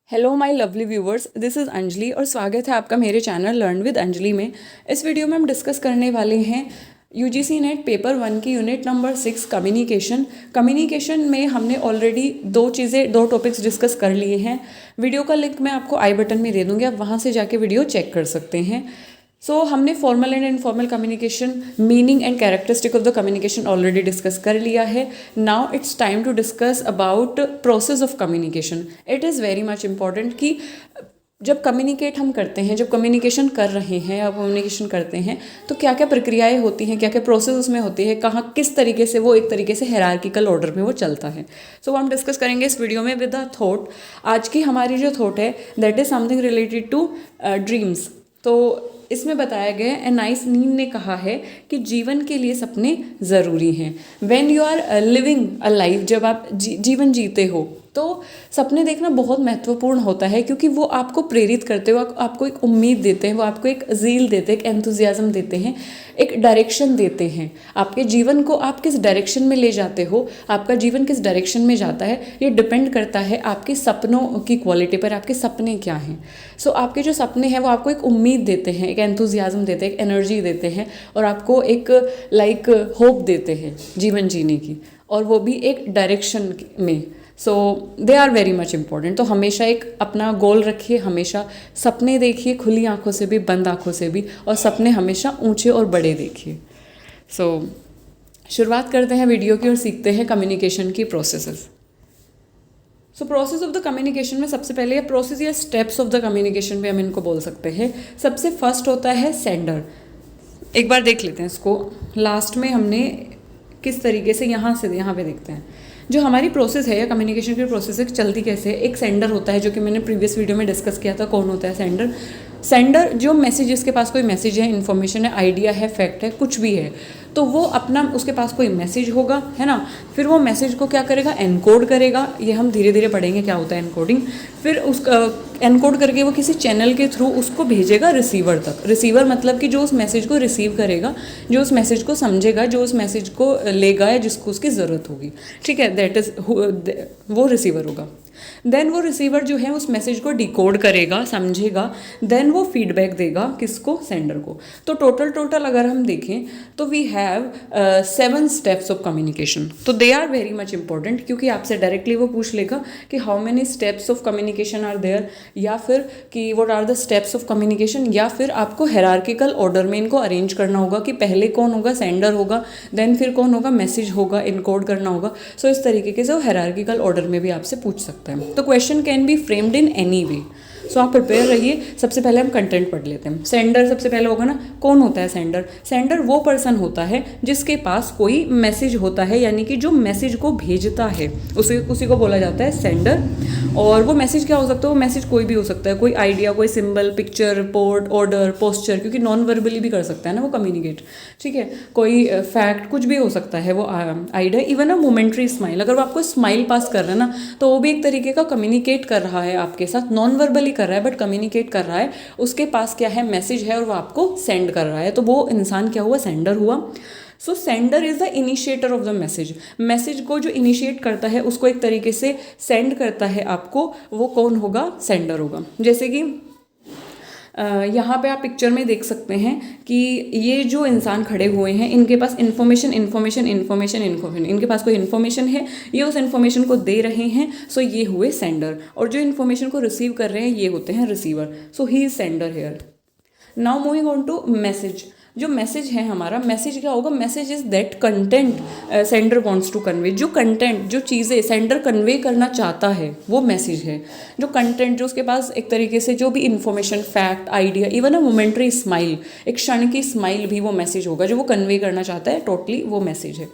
Hello my lovely viewers, this is Anjali और स्वागत है आपका मेरे चैनल लर्न विद अंजलि में। इस वीडियो में हम डिस्कस करने वाले हैं यूजीसी नेट पेपर 1 की यूनिट नंबर 6 कम्युनिकेशन में हमने ऑलरेडी दो टॉपिक्स डिस्कस कर लिए हैं। वीडियो का लिंक मैं आपको आई बटन में दे दूँगी, आप वहाँ से जाके वीडियो चेक कर सकते हैं। हमने formal and informal communication, meaning and characteristic of the communication already discuss कर लिया है। Now it's time to discuss about process of communication. It is very much important कि जब कम्युनिकेट हम करते हैं, जब कम्युनिकेशन कर रहे हैं या कम्युनिकेशन करते हैं तो क्या क्या प्रक्रियाएं होती हैं, क्या क्या प्रोसेस उसमें होती है, कहाँ किस तरीके से वो एक तरीके से हायरार्किकल ऑर्डर में वो चलता है। वो हम डिस्कस करेंगे इस वीडियो में विद अ थॉट। आज की हमारी जो थॉट है that is something related to dreams. तो इसमें बताया गया है, एनाइस नीम ने कहा है कि जीवन के लिए सपने ज़रूरी हैं। When you are living a life, जब आप जीवन जीते हो तो सपने देखना बहुत महत्वपूर्ण होता है, क्योंकि वो आपको प्रेरित करते हो, आपको एक उम्मीद देते हैं, वो आपको एक ज़ील देते हैं, एक एंथुजियाज्म देते हैं, एक डायरेक्शन देते हैं। आपके जीवन को आप किस डायरेक्शन में ले जाते हो, आपका जीवन किस डायरेक्शन में जाता है, ये डिपेंड करता है आपके सपनों की क्वालिटी पर। आपके सपने क्या हैं? आपके जो सपने हैं वो आपको एक उम्मीद देते हैं, एक एंथुजियाज्म देते हैं, एक एनर्जी देते हैं और आपको एक होप देते हैं जीवन जीने की, और वो भी एक डायरेक्शन में। They are very much important. तो हमेशा एक अपना गोल रखिए, हमेशा सपने देखिए, खुली आंखों से भी, बंद आंखों से भी, और सपने हमेशा ऊंचे और बड़े देखिए। शुरुआत करते हैं वीडियो की और सीखते हैं कम्युनिकेशन की processes. Process of the communication में सबसे पहले या प्रोसेस या स्टेप्स ऑफ द कम्युनिकेशन भी हम इनको बोल सकते हैं। सबसे फर्स्ट होता है सेंडर। एक बार देख लेते हैं इसको, लास्ट में हमने किस तरीके से यहाँ पे देखते हैं जो हमारी प्रोसेस है या कम्युनिकेशन की प्रोसेस है चलती कैसे है। एक सेंडर होता है जो कि मैंने प्रीवियस वीडियो में डिस्कस किया था। कौन होता है सेंडर जो मैसेज, जिसके पास कोई मैसेज है, इन्फॉर्मेशन है, आइडिया है, फैक्ट है, कुछ भी है, तो वो अपना, उसके पास कोई मैसेज होगा, है ना। फिर वो मैसेज को क्या करेगा, एनकोड करेगा। ये हम धीरे धीरे पढ़ेंगे क्या होता है एनकोडिंग। फिर उसका एनकोड करके वो किसी चैनल के थ्रू उसको भेजेगा रिसीवर तक। रिसीवर मतलब कि जो उस मैसेज को रिसीव करेगा, जो उस मैसेज को समझेगा, जो उस मैसेज को लेगा या जिसको उसकी ज़रूरत होगी, ठीक है, दैट इज़ वो रिसीवर होगा। देन वो रिसीवर जो है उस मैसेज को डिकोड करेगा, समझेगा, देन वो फीडबैक देगा किसको, सेंडर को। तो टोटल अगर हम देखें तो we have 7 steps of communication. तो they are very much important, क्योंकि आपसे डायरेक्टली वो पूछ लेगा कि how many steps of communication are there, या फिर कि what are the steps of communication, या फिर आपको हायरार्किकल ऑर्डर में इनको अरेंज करना होगा कि पहले कौन होगा, सेंडर होगा, देन फिर कौन होगा, मैसेज होगा, इनकोड करना होगा। इस तरीके से वो हायरार्किकल ऑर्डर में भी आपसे पूछ सकता है। तो question can be framed in any way. आप प्रिपेयर रहिए। सबसे पहले हम कंटेंट पढ़ लेते हैं। सेंडर सबसे पहले होगा ना। कौन होता है सेंडर? सेंडर वो पर्सन होता है जिसके पास कोई मैसेज होता है, यानी कि जो मैसेज को भेजता है उसी को बोला जाता है सेंडर। और वो मैसेज क्या हो सकता है? वो मैसेज कोई भी हो सकता है, कोई आइडिया, कोई symbol, picture, report, order, posture, क्योंकि नॉन वर्बली भी कर सकता है ना वो कम्युनिकेट, ठीक है। कोई फैक्ट, कुछ भी हो सकता है वो आइडिया। इवन अ मोमेंट्री स्माइल, अगर वो आपको स्माइल पास कर रहा है ना तो वो भी एक तरीके का कम्युनिकेट कर रहा है आपके साथ, नॉन वर्बली कर रहा है बट कम्युनिकेट कर रहा है। उसके पास क्या है, मैसेज है, और वो आपको सेंड कर रहा है। तो वो इंसान क्या हुआ, सेंडर हुआ। Sender is the initiator of the message. Message को जो इनिशिएट करता है, उसको एक तरीके से सेंड करता है आपको, वो कौन होगा, सेंडर होगा। जैसे कि यहाँ पे आप पिक्चर में देख सकते हैं कि ये जो इंसान खड़े हुए हैं, इनके पास इन्फॉर्मेशन, इनके पास कोई इन्फॉर्मेशन है, ये उस इन्फॉर्मेशन को दे रहे हैं। ये हुए सेंडर, और जो इन्फॉर्मेशन को रिसीव कर रहे हैं ये होते हैं receiver. He is sender here. Now moving on to message. जो मैसेज है हमारा, मैसेज क्या होगा, message is that content sender wants to convey. जो कंटेंट, जो चीज़ें सेंडर कन्वे करना चाहता है वो मैसेज है। जो कंटेंट, जो उसके पास एक तरीके से जो भी इन्फॉर्मेशन, फैक्ट, आइडिया, इवन अ मोमेंट्री स्माइल, एक क्षण की स्माइल भी वो मैसेज होगा जो वो कन्वे करना चाहता है, टोटली वो मैसेज है।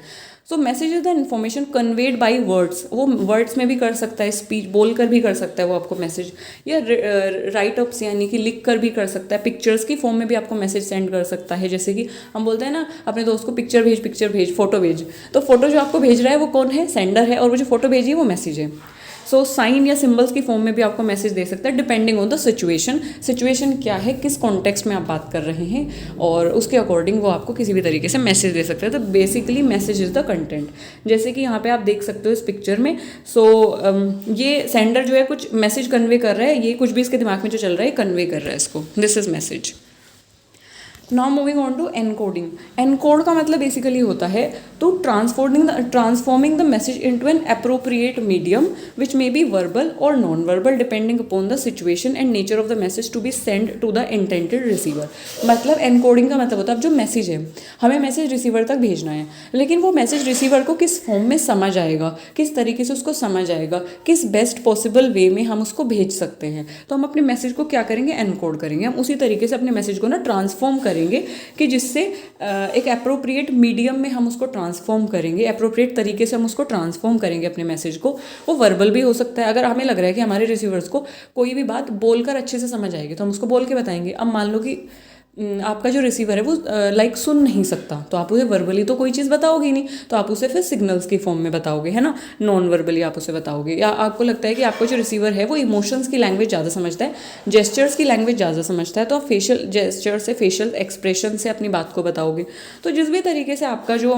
Message is the information conveyed by words. वो वर्ड्स में भी कर सकता है, स्पीच बोल कर भी कर सकता है वो आपको मैसेज, या राइट अप्स यानी कि लिख कर भी कर सकता है, पिक्चर्स की फॉर्म में भी आपको मैसेज सेंड कर सकता है। जैसे कि हम बोलते हैं ना अपने दोस्त को पिक्चर भेज, फोटो भेज। तो फोटो जो आपको भेज रहा है वो कौन है, सेंडर है, और वो जो फोटो भेजी है वो मैसेज है। सो साइन या सिंबल्स की फॉर्म में भी आपको मैसेज दे सकता है depending on the situation. Situation क्या है, किस कॉन्टेक्स्ट में आप बात कर रहे हैं और उसके अकॉर्डिंग वो आपको किसी भी तरीके से मैसेज दे सकता है। तो basically message is the content. जैसे कि यहाँ पे आप देख सकते हो इस पिक्चर में, ये सेंडर जो है कुछ मैसेज कन्वे कर रहा है, ये कुछ भी इसके दिमाग में जो चल रहा है कन्वे कर रहा है इसको, this is message. Now moving on to encoding. Encode का मतलब बेसिकली होता है to transforming the message into an appropriate medium which may be verbal और non verbal depending upon the situation and nature of the message to be send to the intended receiver. मतलब encoding का मतलब होता है अब जो message है, हमें मैसेज रिसीवर तक भेजना है, लेकिन वो मैसेज रिसीवर को किस फॉर्म में समझ आएगा, किस तरीके से उसको समझ आएगा, किस बेस्ट पॉसिबल वे में हम उसको भेज सकते हैं। तो हम अपने मैसेज को क्या करेंगे, एनकोड करेंगे। हम उसी तरीके से अपने मैसेज को ना ट्रांसफॉर्म करेंगे कि जिससे एक अप्रोप्रिएट मीडियम में हम उसको ट्रांसफॉर्म करेंगे, अप्रोप्रिएट तरीके से हम उसको ट्रांसफॉर्म करेंगे अपने मैसेज को। वो वर्बल भी हो सकता है, अगर हमें लग रहा है कि हमारे रिसीवर्स को कोई भी बात बोलकर अच्छे से समझ आएगी तो हम उसको बोल के बताएंगे। अब मान लो कि आपका जो रिसीवर है वो लाइक सुन नहीं सकता, तो आप उसे वर्बली तो कोई चीज़ बताओगे नहीं, तो आप उसे फिर सिग्नल्स की फॉर्म में बताओगे, है ना, नॉन वर्बली आप उसे बताओगे। या आपको लगता है कि आपका जो रिसीवर है वो इमोशंस की लैंग्वेज ज़्यादा समझता है, जेस्चर्स की लैंग्वेज ज़्यादा समझता है, तो आप फेशियल जेस्चर से, फेशियल एक्सप्रेशन से अपनी बात को बताओगे। तो जिस भी तरीके से आपका जो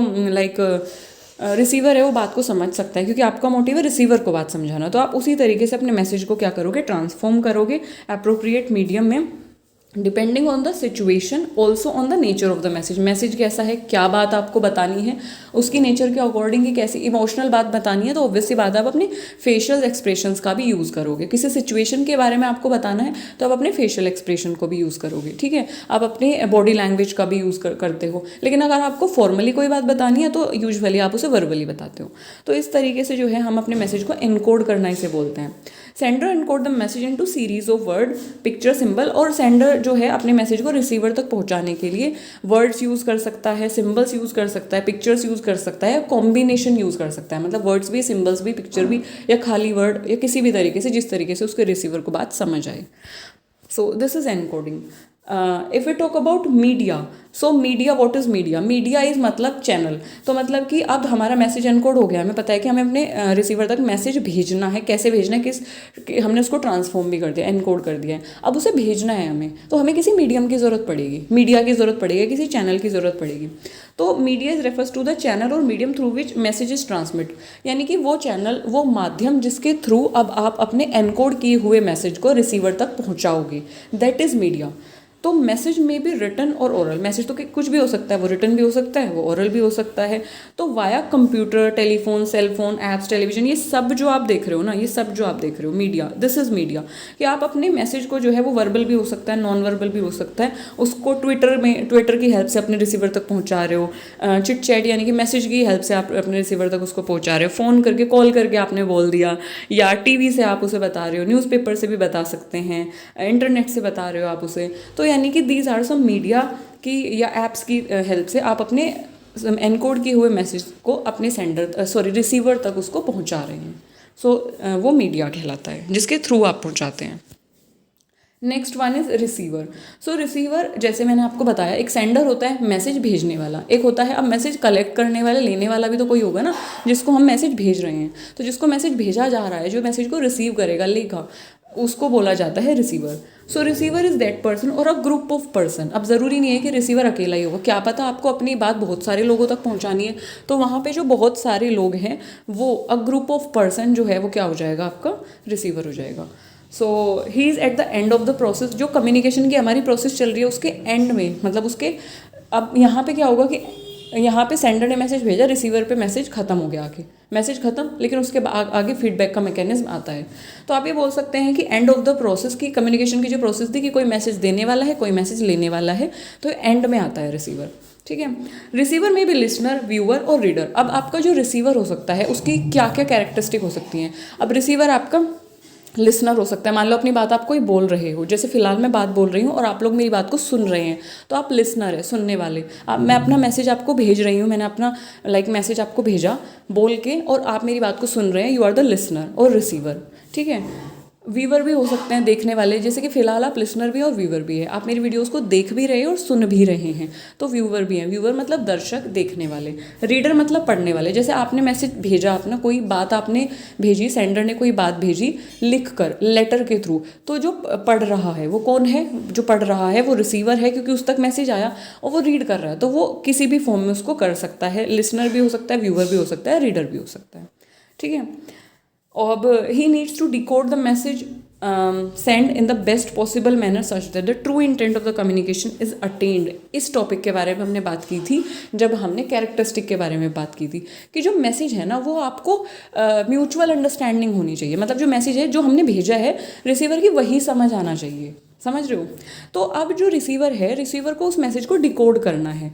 रिसीवर है वो बात को समझ सकता है, क्योंकि आपका मोटिव है रिसीवर को बात समझाना, तो आप उसी तरीके से अपने मैसेज को क्या करोगे, ट्रांसफॉर्म करोगे अप्रोप्रिएट मीडियम में, depending on the situation, also on the nature of the message. Message कैसा है, क्या बात आपको बतानी है, उसकी नेचर के अकॉर्डिंग ही कैसी इमोशनल बात बतानी है, तो ऑब्वियसली बात आप अपने फेशियल एक्सप्रेशंस का भी यूज़ करोगे। किसी सिचुएशन के बारे में आपको बताना है तो आप अपने फेशियल एक्सप्रेशन को भी यूज़ करोगे, ठीक है। आप अपने बॉडी लैंग्वेज का भी यूज़ करते हो, लेकिन अगर आपको फॉर्मली कोई बात बतानी है तो यूजुअली आप उसे वर्बली बताते हो। तो इस तरीके से जो है हम अपने मैसेज को एनकोड करना इसे बोलते हैं। Sender encode the message into series of word, picture, symbol. और सेंडर जो है अपने मैसेज को रिसीवर तक पहुंचाने के लिए वर्ड्स यूज़ कर सकता है, सिंबल्स यूज़ कर सकता है, पिक्चर्स यूज़ कर सकता है, कॉम्बिनेशन यूज़ कर सकता है, मतलब वर्ड्स भी, सिंबल्स भी, पिक्चर भी, या खाली वर्ड, या किसी भी तरीके से जिस तरीके से उसके रिसीवर को बात समझ आए। So this is encoding. If we talk about media, so media, what is media? Media is मतलब चैनल। तो मतलब कि अब हमारा मैसेज एनकोड हो गया, हमें पता है कि हमें अपने रिसीवर तक मैसेज भेजना है, कैसे भेजना है, हमने उसको ट्रांसफॉर्म भी कर दिया, एनकोड कर दिया है, अब उसे भेजना है हमें, तो हमें किसी मीडियम की ज़रूरत पड़ेगी, मीडिया की ज़रूरत पड़ेगी, किसी चैनल की ज़रूरत पड़ेगी। तो media is refers to the channel और medium through which message is transmit, यानी कि वो चैनल, वो माध्यम जिसके थ्रू अब आप अपने एनकोड किए हुए मैसेज को रिसीवर तक पहुँचाओगे, दैट इज़ मीडिया। तो मैसेज में भी रिटन और ओरल, मैसेज तो कुछ भी हो सकता है, वो रिटन भी हो सकता है, वो ओरल भी हो सकता है। तो via computer, telephone, cellphone, apps, television, ये सब जो आप देख रहे हो ना, ये सब जो आप देख रहे हो, मीडिया, दिस इज़ मीडिया। कि आप अपने मैसेज को जो है वो वर्बल भी हो सकता है, नॉन वर्बल भी हो सकता है, उसको ट्विटर की हेल्प से अपने रिसीवर तक पहुँचा रहे हो, चिट चैट यानी कि मैसेज की हेल्प से आप अपने रिसीवर तक उसको पहुँचा रहे हो, फ़ोन करके, कॉल करके आपने बोल दिया, या टीवी से आप उसे बता रहे हो, न्यूज़पेपर से भी बता सकते हैं, इंटरनेट से बता रहे हो आप उसे। तो यानी कि दीज आर सम मीडिया की या एप्स की हेल्प से आप अपने एनकोड किए हुए मैसेज को अपने रिसीवर तक उसको पहुंचा रहे हैं। सो वो मीडिया कहलाता है, जिसके थ्रू आप पहुंचाते हैं। Next one is receiver. So receiver, जैसे मैंने आपको बताया, एक सेंडर होता है मैसेज भेजने वाला, एक होता है अब मैसेज कलेक्ट करने वाला, लेने वाला भी तो कोई होगा ना, जिसको हम मैसेज भेज रहे हैं। तो जिसको मैसेज भेजा जा रहा है, जो मैसेज को रिसीव करेगा, लेगा, उसको बोला जाता है receiver. So receiver is that person और अ ग्रुप ऑफ पर्सन। अब ज़रूरी नहीं है कि रिसीवर अकेला ही होगा, क्या पता आपको अपनी बात बहुत सारे लोगों तक पहुंचानी है, तो वहाँ पे जो बहुत सारे लोग हैं, वो अ ग्रुप ऑफ पर्सन जो है वो क्या हो जाएगा, आपका रिसीवर हो जाएगा। So he is at the end of the process. जो कम्युनिकेशन की हमारी प्रोसेस चल रही है उसके एंड में, मतलब उसके, अब यहाँ पे क्या होगा कि यहाँ पे सेंडर ने मैसेज भेजा, रिसीवर पे मैसेज खत्म हो गया, आगे मैसेज खत्म, लेकिन उसके आगे फीडबैक का मैकेनिज्म आता है। तो आप ये बोल सकते हैं कि एंड ऑफ द प्रोसेस की, कम्युनिकेशन की जो प्रोसेस थी कि कोई मैसेज देने वाला है, कोई मैसेज लेने वाला है, तो एंड में आता है रिसीवर, ठीक है। रिसीवर में भी लिसनर, व्यूअर और रीडर। अब आपका जो रिसीवर हो सकता है उसकी क्या क्या कैरेक्टरिस्टिक हो सकती हैं। अब रिसीवर आपका लिसनर हो सकता है, मान लो अपनी बात आप कोई बोल रहे हो, जैसे फिलहाल मैं बात बोल रही हूँ और आप लोग मेरी बात को सुन रहे हैं, तो आप लिसनर है, सुनने वाले। मैं अपना मैसेज आपको भेज रही हूँ, मैंने अपना मैसेज आपको भेजा बोल के, और आप मेरी बात को सुन रहे हैं, यू आर द लिसनर और रिसीवर, ठीक है। व्यूवर भी हो सकते हैं देखने वाले, जैसे कि फ़िलहाल आप लिसनर भी और व्यूवर भी है, आप मेरी वीडियोस को देख भी रहे हैं और सुन भी रहे हैं, तो व्यूवर भी हैं। व्यूवर मतलब दर्शक, देखने वाले। रीडर मतलब पढ़ने वाले। जैसे आपने मैसेज भेजा, अपना कोई बात आपने भेजी, सेंडर ने कोई बात भेजी लिख कर, लेटर के थ्रू, तो जो पढ़ रहा है वो कौन है? जो पढ़ रहा है वो रिसीवर है, क्योंकि उस तक मैसेज आया और वो रीड कर रहा है, तो वो किसी भी फॉर्म में उसको कर सकता है। लिसनर भी हो सकता है, व्यूवर भी हो सकता है, रीडर भी हो सकता है। ठीक है। अब he needs to decode the message sent in the best possible manner such that the true intent of the communication is attained। इस टॉपिक के बारे में हमने बात की थी जब हमने कैरेक्टरिस्टिक के बारे में बात की थी कि जो मैसेज है ना वो आपको म्यूचुअल अंडरस्टैंडिंग होनी चाहिए। मतलब जो मैसेज है जो हमने भेजा है रिसीवर की वही समझ आना चाहिए। समझ रहे हो? तो अब जो रिसीवर है, रिसीवर को उस मैसेज को डिकोड करना है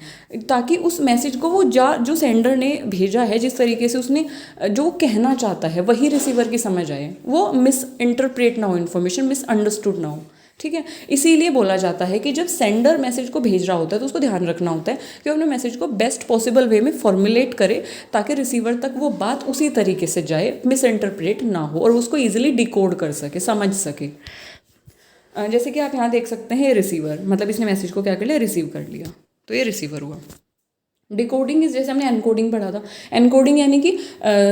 ताकि उस मैसेज को वो जो सेंडर ने भेजा है, जिस तरीके से उसने जो कहना चाहता है वही रिसीवर की समझ आए, वो मिस इंटरप्रेट ना हो, इन्फॉर्मेशन मिस अंडरस्टूड ना हो। ठीक है। इसीलिए बोला जाता है कि जब सेंडर मैसेज को भेज रहा होता है तो उसको ध्यान रखना होता है कि अपने मैसेज को बेस्ट पॉसिबल वे में फॉर्मुलेट करे ताकि रिसीवर तक वो बात उसी तरीके से जाए, मिस इंटरप्रेट ना हो और उसको ईजिली डिकोड कर सके, समझ सके। जैसे कि आप यहाँ देख सकते हैं रिसीवर, मतलब इसने मैसेज को क्या कर लिया, रिसीव कर लिया, तो ये रिसीवर हुआ। डिकोडिंग इज, जैसे हमने एनकोडिंग पढ़ा था, एनकोडिंग यानी कि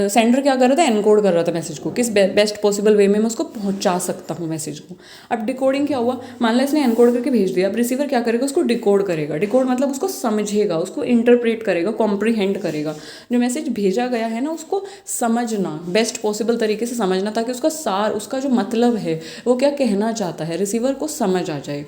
सेंडर क्या कर रहा था, एनकोड कर रहा था मैसेज को, किस बेस्ट पॉसिबल वे में मैं उसको पहुंचा सकता हूँ मैसेज को। अब डिकोडिंग क्या हुआ, मान लो इसने एनकोड करके भेज दिया, अब रिसीवर क्या करेगा, उसको डिकोड करेगा। डिकोड मतलब उसको समझेगा, उसको इंटरप्रेट करेगा, कॉम्प्रीहेंड करेगा। जो मैसेज भेजा गया है ना उसको समझना, बेस्ट पॉसिबल तरीके से समझना ताकि उसका सार, उसका जो मतलब है वो क्या कहना चाहता है रिसीवर को समझ आ जाए,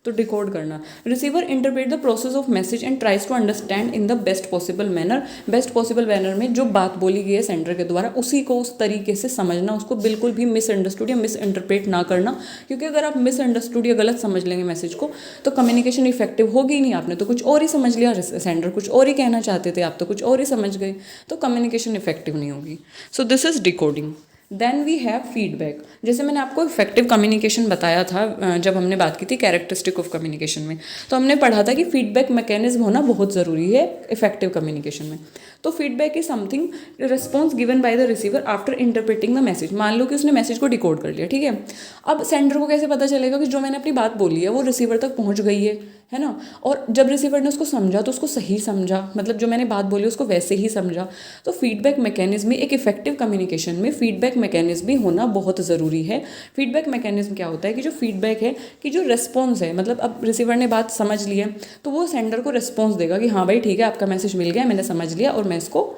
तो डिकोड करना। Receiver interpret the process of message and tries to understand in the best possible manner. Best possible manner में जो बात बोली गई है सेंडर के द्वारा उसी को उस तरीके से समझना, उसको बिल्कुल भी मिसअंडरस्टूड या मिस इंटरप्रेट ना करना, क्योंकि अगर आप मिसअंडरस्टूड या गलत समझ लेंगे मैसेज को तो कम्युनिकेशन इफेक्टिव होगी ही नहीं। आपने तो कुछ और ही समझ लिया, सेंडर कुछ और ही कहना चाहते थे, आप तो कुछ और ही समझ गए, तो कम्युनिकेशन इफेक्टिव नहीं होगी। So this is decoding. Then we have feedback. जैसे मैंने आपको इफेक्टिव कम्युनिकेशन बताया था जब हमने बात की थी कैरेक्टरिस्टिक ऑफ कम्युनिकेशन में, तो हमने पढ़ा था कि फीडबैक मैकेनिज्म होना बहुत ज़रूरी है इफेक्टिव कम्युनिकेशन में। तो feedback is something response given by the receiver after interpreting the message. मान लो कि उसने मैसेज को डिकोड कर लिया, ठीक है। अब सेंडर को कैसे पता चलेगा कि जो मैंने अपनी बात बोली है वो रिसीवर तक पहुंच गई है ना। और जब रिसीवर ने उसको समझा तो उसको सही समझा, मतलब जो मैंने बात बोली उसको वैसे ही समझा। तो फीडबैक मैकेनिज्म में, एक इफेक्टिव कम्युनिकेशन में फीडबैक मैकेनिज्म भी होना बहुत ज़रूरी है। फीडबैक मैकेनिज्म क्या होता है कि जो फीडबैक है कि जो रेस्पॉन्स है, मतलब अब रिसीवर ने बात समझ ली है तो वो सेंडर को रेस्पॉन्स देगा कि हाँ भाई ठीक है, आपका मैसेज मिल गया, मैंने समझ लिया, और मैं इसको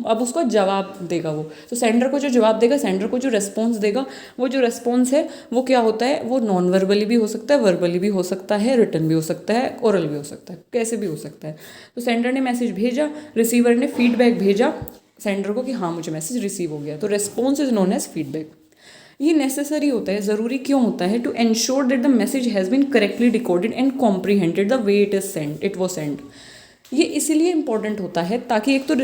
अब उसको जवाब देगा वो। तो सेंडर को जो जवाब देगा, सेंडर को जो रेस्पॉन्स देगा, वो जो रेस्पॉन्स है वो क्या होता है, वो नॉन वर्बली भी हो सकता है, वर्बली भी हो सकता है, रिटन भी हो सकता है, ओरल भी हो सकता है, कैसे भी हो सकता है। तो सेंडर ने मैसेज भेजा, रिसीवर ने फीडबैक भेजा सेंडर को कि हाँ मुझे मैसेज रिसीव हो गया, तो response is known as feedback. ये नेसेसरी होता है, ज़रूरी क्यों होता है, to ensure that the message has been correctly decoded and comprehended the way it was send. ये इसीलिए इंपॉर्टेंट होता है ताकि एक तो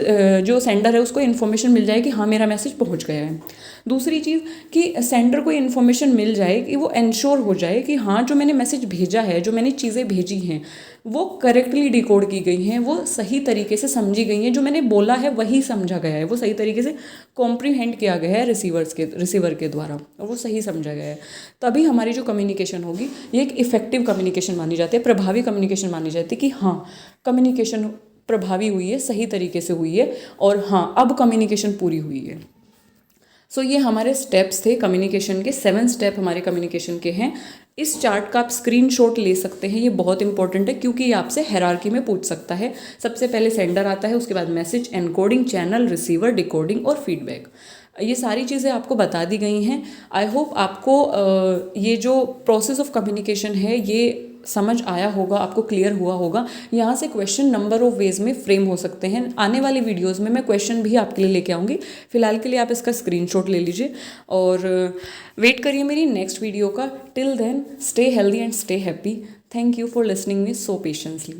जो सेंडर है उसको इन्फॉर्मेशन मिल जाए कि हाँ मेरा मैसेज पहुंच गया है। दूसरी चीज़ कि सेंडर को इन्फॉर्मेशन मिल जाए कि वो इंश्योर हो जाए कि हाँ जो मैंने मैसेज भेजा है, जो मैंने चीज़ें भेजी हैं वो करेक्टली डिकोड की गई हैं, वो सही तरीके से समझी गई हैं, जो मैंने बोला है वही समझा गया है, वो सही तरीके से कॉम्प्रीहेंड किया गया है रिसीवर के द्वारा, और वो सही समझा गया है। तभी हमारी जो कम्युनिकेशन होगी ये एक इफेक्टिव कम्युनिकेशन मानी जाती है, प्रभावी कम्युनिकेशन मानी जाती है कि हाँ कम्युनिकेशन प्रभावी हुई है, सही तरीके से हुई है, और हाँ अब कम्युनिकेशन पूरी हुई है। सो ये हमारे स्टेप्स थे कम्युनिकेशन के, 7 स्टेप हमारे कम्युनिकेशन के हैं। इस चार्ट का आप स्क्रीनशॉट ले सकते हैं, ये बहुत इंपॉर्टेंट है क्योंकि ये आपसे हायरार्की में पूछ सकता है। सबसे पहले सेंडर आता है, उसके बाद message, encoding, channel, receiver, decoding और फीडबैक। ये सारी चीज़ें आपको बता दी गई हैं। आई होप आपको ये जो प्रोसेस ऑफ कम्युनिकेशन है ये समझ आया होगा, आपको क्लियर हुआ होगा। यहाँ से क्वेश्चन नंबर ऑफ वेज में फ्रेम हो सकते हैं। आने वाली वीडियोस में मैं क्वेश्चन भी आपके लिए लेके आऊँगी। फिलहाल के लिए आप इसका स्क्रीनशॉट ले लीजिए और वेट करिए मेरी नेक्स्ट वीडियो का। Till then stay healthy and stay happy. Thank you for listening me so patiently.